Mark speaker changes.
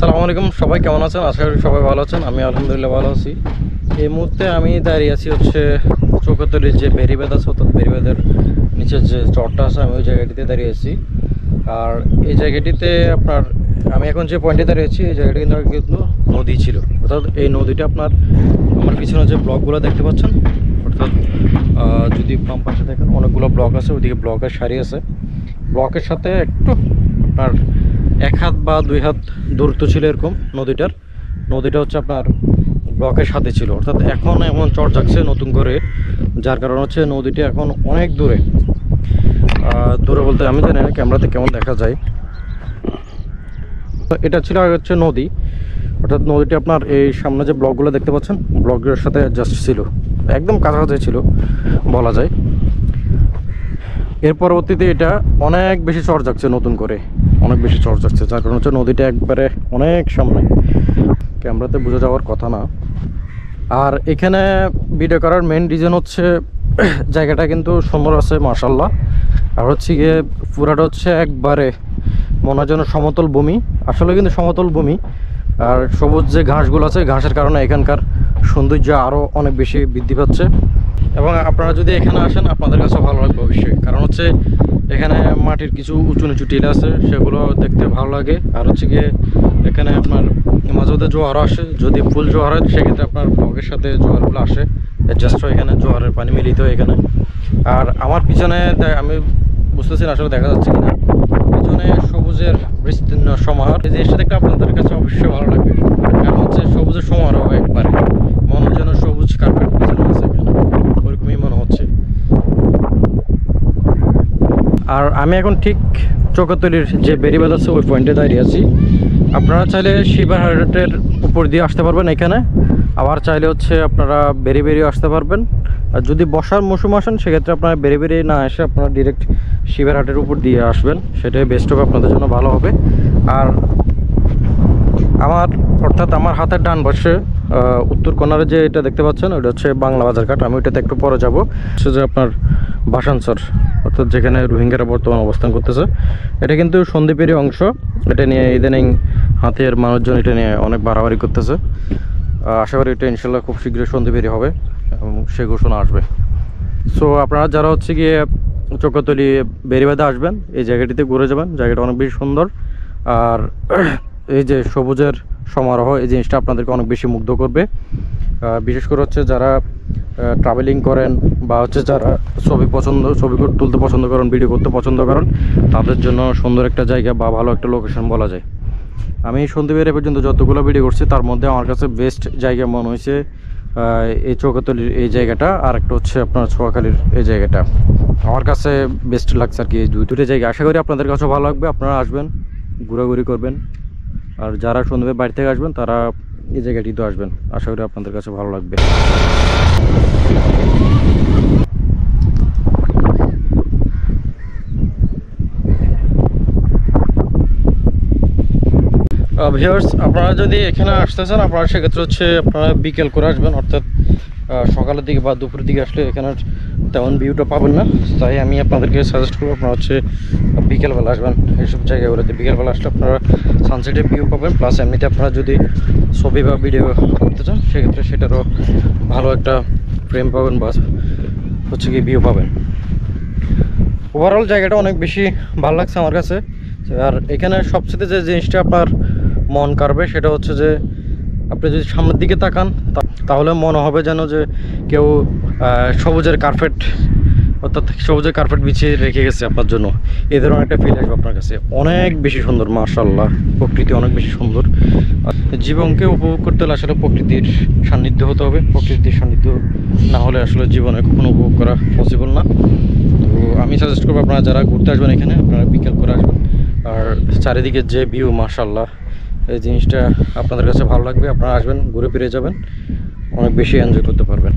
Speaker 1: আসসালামু আলাইকুম, সবাই কেমন আছেন? আশা করি সবাই ভালো আছেন। আমি আলহামদুলিল্লাহ ভালো আছি। এই মুহূর্তে আমি দাঁড়িয়ে আছি হচ্ছে চৌকাতলির যে বেরিবাঁধ আছে, অর্থাৎ বেরিবাঁধের নিচের যে চরটা আছে, আমি ওই জায়গাটিতে দাঁড়িয়ে আছি। আর এই জায়গাটিতে আমি এখন যে পয়েন্টে দাঁড়িয়ে আছি, এই জায়গাটি কিন্তু নদী ছিল। অর্থাৎ এই নদীটা আমার পিছনে যে ব্লকগুলো দেখতে পাচ্ছেন, অর্থাৎ যদি বাম পাশে দেখেন অনেকগুলো ব্লক আছে, ওইদিকে ব্লকের সারি আছে। ব্লকের সাথে একটু আপনার 1 হাত বা 2 হাত দূরত্ব ছিল এরকম নদীটা হচ্ছে আপনার ব্লকের সাথে ছিল। অর্থাৎ এখন এমন চর জাগছে নতুন করে, যার কারণ হচ্ছে নদীটি এখন অনেক দূরে বলতে আমি জানি না ক্যামেরাতে কেমন দেখা যায়। এটা ছিল আগে হচ্ছে নদী, অর্থাৎ নদীটি আপনার এই সামনে যে ব্লকগুলো দেখতে পাচ্ছেন, ব্লকগুলোর সাথে জাস্ট ছিল, একদম কাছাকাছি ছিল বলা যায়। এর পরবর্তীতে এটা অনেক বেশি চর জাগছে, নতুন করে অনেক বেশি চর জাগছে, যার কারণ হচ্ছে নদীটা একবারে অনেক সামনে, ক্যামেরাতে বোঝা যাওয়ার কথা না। আর এখানে ভিডিও করার মেন রিজন হচ্ছে জায়গাটা কিন্তু সুন্দর আছে মাশাআল্লাহ। আর হচ্ছে গিয়ে পুরাটা হচ্ছে একবারে মনে হয় যেন সমতল ভূমি, আসলে কিন্তু সমতল ভূমি। আর সবুজ যে ঘাসগুলো আছে, ঘাসের কারণে এখানকার সৌন্দর্য আরও অনেক বেশি বৃদ্ধি পাচ্ছে। এবং আপনারা যদি এখানে আসেন আপনাদের কাছে ভালো লাগবে অবশ্যই, কারণ হচ্ছে এখানে মাটির কিছু উঁচু নিচু টিলা আছে, সেগুলো দেখতে ভালো লাগে। আর হচ্ছে গিয়ে এখানে আপনার মাঝে মধ্যে জোয়ারও আসে, যদি ফুল জোয়ার হয় সেক্ষেত্রে আপনার ব্লকের সাথে জোয়ারগুলো আসে, অ্যাডজাস্ট হয়, এখানে জোয়ারের পানি মিলিত হয় এখানে। আর আমার পিছনে আমি বুঝতেছি না আসলে দেখা যাচ্ছে কিনা, পিছনে সবুজের বিস্তীর্ণ সমাহার, এই জিনিসটা দেখতে আপনাদের কাছে অবশ্যই ভালো লাগবে। কারণ হচ্ছে সবুজের সমারোহ একবারে মনে যেন সবুজ কার্পেট বিছানো আছে এখানে, ওইরকমই মনে হচ্ছে। আর আমি এখন ঠিক চৌকাতলির যে বেরিবাঁধ আছে ওই পয়েন্টে দাঁড়িয়ে আছি। আপনারা চাইলে শিবারহাটের উপর দিয়ে আসতে পারবেন এখানে, আবার চাইলে হচ্ছে আপনারা বেরিয়ে আসতে পারবেন। আর যদি বর্ষার মৌসুম আসেন সেক্ষেত্রে আপনারা বেরিয়ে না এসে আপনারা ডিরেক্ট শিবারহাটের উপর দিয়ে আসবেন, সেটাই বেস্ট হবে, আপনাদের জন্য ভালো হবে। আর আমার হাতের ডান পাশে উত্তর কর্নারে যে এটা দেখতে পাচ্ছেন, ওটা হচ্ছে বাংলা বাজার ঘাট। আমি ওইটাতে একটু পরে যাবো। হচ্ছে যে আপনার ভাসানচর, অর্থাৎ যেখানে রোহিঙ্গারা বর্তমান অবস্থান করতেছে, এটা কিন্তু সন্দ্বীপেরই অংশ। এটা নিয়ে ইদানিং হাতের মানুষজন এটা নিয়ে অনেক বাড়াবাড়ি করতেছে। আশা করি এটা ইনশাল্লাহ খুব শীঘ্রই সন্দ্বীপেরই হবে এবং সে ঘোষণা আসবে। সো আপনারা যারা হচ্ছে গিয়ে চৌকাতলি বেরিবাঁধে আসবেন, এই জায়গাটিতে ঘুরে যাবেন, জায়গাটা অনেক বেশি সুন্দর। আর এই যে সবুজের সমারোহ, এই জিনিসটা আপনাদেরকে অনেক বেশি মুগ্ধ করবে। বিশেষ করে হচ্ছে যারা ট্রাভেলিং করেন বা হচ্ছে যারা ছবি তুলতে পছন্দ করেন, ভিডিও করতে পছন্দ করেন, তাদের জন্য সুন্দর একটা জায়গা বা ভালো একটা লোকেশন বলা যায়। আমি সন্দ্বীপের এ পর্যন্ত যতগুলো ভিডিও করছি তার মধ্যে আমার কাছে বেস্ট জায়গা মনে হয়েছে এই চৌকাতলির এই জায়গাটা, আর একটা হচ্ছে আপনার ছোয়াখালীর এই জায়গাটা আমার কাছে বেস্ট লাগছে আর কি। এই দুটো জায়গা আশা করি আপনাদের কাছেও ভালো লাগবে, আপনারা আসবেন, ঘোরাঘুরি করবেন। আর যারা সন্ধ্যের বাড়ি থেকে আসবেন তারা এই জায়গাটিতে আসবেন, আশা করি আপনাদের কাছে ভালো লাগবে। ভিউয়ার্স, আপনারা যদি এখানে আসতে চান আপনারা সেক্ষেত্রে হচ্ছে আপনারা বিকেল করে আসবেন, অর্থাৎ সকালের দিকে বা দুপুরের দিকে আসলে এখানে তেমন ভিউটা পাবেন না। তাই আমি আপনাদেরকে সাজেস্ট করবো আপনারা হচ্ছে বিকেলবেলা আসবেন এইসব জায়গাগুলোতে। বিকেলবেলা আসলে আপনারা সানসেটের ভিউ পাবেন, প্লাস এমনিতে আপনারা যদি ছবি বা ভিডিও করতে চান সেক্ষেত্রে সেটারও ভালো একটা ফ্রেম পাবেন বা হচ্ছে কি ভিউ পাবেন। ওভারঅল জায়গাটা অনেক বেশি ভালো লাগছে আমার কাছে। আর এখানে সবচেয়ে যে জিনিসটা আপনার মন কাড়বে সেটা হচ্ছে যে আপনি যদি সামনের দিকে তাকান তাহলে মনে হবে যেন যে কেউ সবুজের কার্পেট বিছিয়ে রেখে গেছে আপনার জন্য, এই ধরনের একটা ফিল আসবে আপনার কাছে। অনেক বেশি সুন্দর মাশাআল্লাহ, প্রকৃতি অনেক বেশি সুন্দর। জীবনকে উপভোগ করতে হলে আসলে প্রকৃতির সান্নিধ্য হতে হবে, প্রকৃতির সান্নিধ্য না হলে আসলে জীবনে কখনো উপভোগ করা পসিবল না। তো আমি সাজেস্ট করবো আপনারা যারা ঘুরতে আসবেন এখানে আপনারা বিকেল করে আসবেন। আর চারিদিকে যে ভিউ মাশাআল্লাহ, এই জিনিসটা আপনাদের কাছে ভালো লাগবে, আপনারা আসবেন, ঘুরে ফিরে যাবেন, অনেক বেশি এনজয় করতে পারবেন।